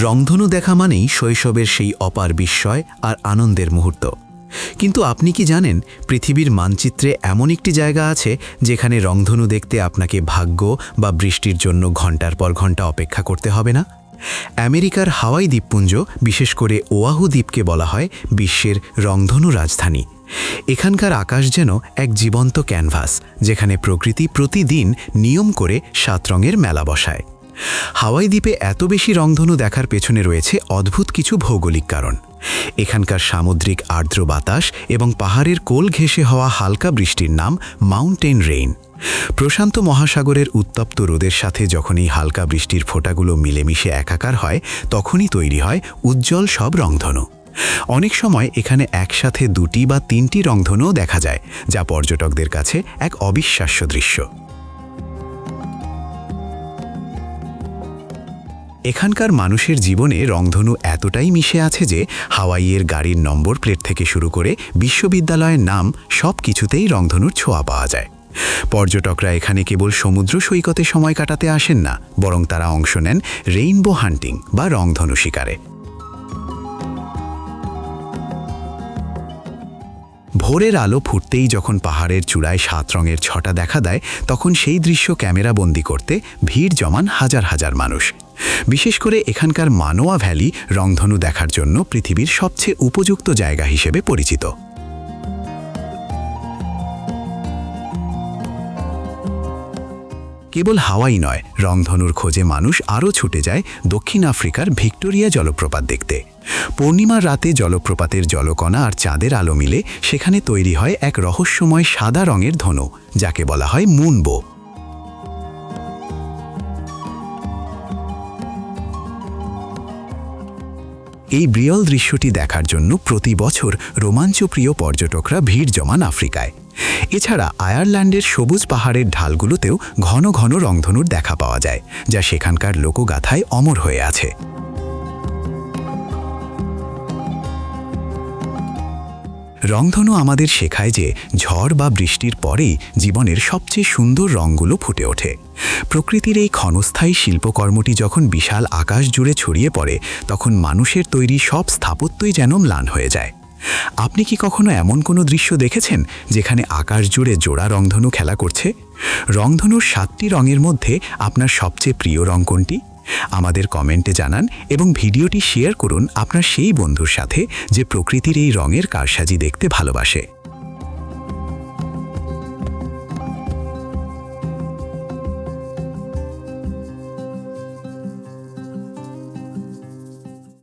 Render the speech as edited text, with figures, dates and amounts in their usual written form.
রংধনু দেখা মানেই শৈশবের সেই অপার বিস্ময় আর আনন্দের মুহূর্ত। কিন্তু আপনি কি জানেন, পৃথিবীর মানচিত্রে এমন একটি জায়গা আছে যেখানে রংধনু দেখতে আপনাকে ভাগ্য বা বৃষ্টির জন্য ঘন্টার পর ঘন্টা অপেক্ষা করতে হবে না? আমেরিকার হাওয়াই দ্বীপপুঞ্জ, বিশেষ করে ওয়াহু দ্বীপকে বলা হয় বিশ্বের রংধনু রাজধানী। এখানকার আকাশ যেন এক জীবন্ত ক্যানভাস, যেখানে প্রকৃতি প্রতিদিন নিয়ম করে 7 রঙের মেলা বসায়। হাওয়াই দ্বীপে এত বেশি রংধনু দেখার পেছনে রয়েছে অদ্ভুত কিছু ভৌগোলিক কারণ। এখানকার সামুদ্রিক আর্দ্র বাতাস এবং পাহাড়ের কোল ঘেঁষে হওয়া হালকা বৃষ্টির নাম মাউন্টেন রেইন। প্রশান্ত মহাসাগরের উত্তপ্ত রোদের সাথে যখন এই হালকা বৃষ্টির ফোঁটাগুলো মিলেমিশে একাকার হয়, তখনই তৈরি হয় উজ্জ্বল সব রংধনু। অনেক সময় এখানে একসাথে 2টি বা 3টি রংধনুও দেখা যায়, যা পর্যটকদের কাছে এক অবিশ্বাস্য দৃশ্য। এখানকার মানুষের জীবনে রংধনু এতটাই মিশে আছে যে হাওয়াইয়ের গাড়ির নম্বর প্লেট থেকে শুরু করে বিশ্ববিদ্যালয়ের নাম, সব কিছুতেই রংধনুর ছোঁয়া পাওয়া যায়। পর্যটকরা এখানে কেবল সমুদ্র সৈকতে সময় কাটাতে আসেন না, বরং তারা অংশ নেন রেইনবো হান্টিং বা রংধনু শিকারে। ভোরের আলো ফুটতেই যখন পাহাড়ের চূড়ায় 7 রঙের ছটা দেখা দেয়, তখন সেই দৃশ্য ক্যামেরাবন্দি করতে ভিড় জমান হাজার হাজার মানুষ। বিশেষ করে এখানকার মানোয়া ভ্যালি রংধনু দেখার জন্য পৃথিবীর সবচেয়ে উপযুক্ত জায়গা হিসেবে পরিচিত। কেবল হাওয়াই নয়, রংধনুর খোঁজে মানুষ আরও ছুটে যায় দক্ষিণ আফ্রিকার ভিক্টোরিয়া জলপ্রপাত দেখতে। পূর্ণিমার রাতে জলপ্রপাতের জলকণা আর চাঁদের আলো মিলে সেখানে তৈরি হয় এক রহস্যময় সাদা রঙের ধনু, যাকে বলা হয় মুনবো। এই বিরল দৃশ্যটি দেখার জন্য প্রতি বছর রোমাঞ্চপ্রিয় পর্যটকরা ভিড় জমান আফ্রিকায়। এছাড়া আয়ারল্যান্ডের সবুজ পাহাড়ের ঢালগুলোতেও ঘন ঘন রংধনুর দেখা পাওয়া যায়, যা সেখানকার লোকগাথায় অমর হয়ে আছে। রংধনু আমাদের শেখায় যে ঝড় বা বৃষ্টির পরেই জীবনের সবচেয়ে সুন্দর রঙগুলো ফুটে ওঠে। প্রকৃতির এই ক্ষণস্থায়ী শিল্পকর্মটি যখন বিশাল আকাশ জুড়ে ছড়িয়ে পড়ে, তখন মানুষের তৈরি সব স্থাপত্যই যেন ম্লান হয়ে যায়। আপনি কি কখনো এমন কোনো দৃশ্য দেখেছেন যেখানে আকাশ জুড়ে জোড়া রংধনু খেলা করছে? রংধনুর 7টি রঙের মধ্যে আপনার সবচেয়ে প্রিয় রং কোনটি? আমাদের কমেন্টে জানান এবং ভিডিওটি শেয়ার করুন আপনার সেই বন্ধুর সাথে যে প্রকৃতির এই রঙের কারসাজি দেখতে ভালোবাসে।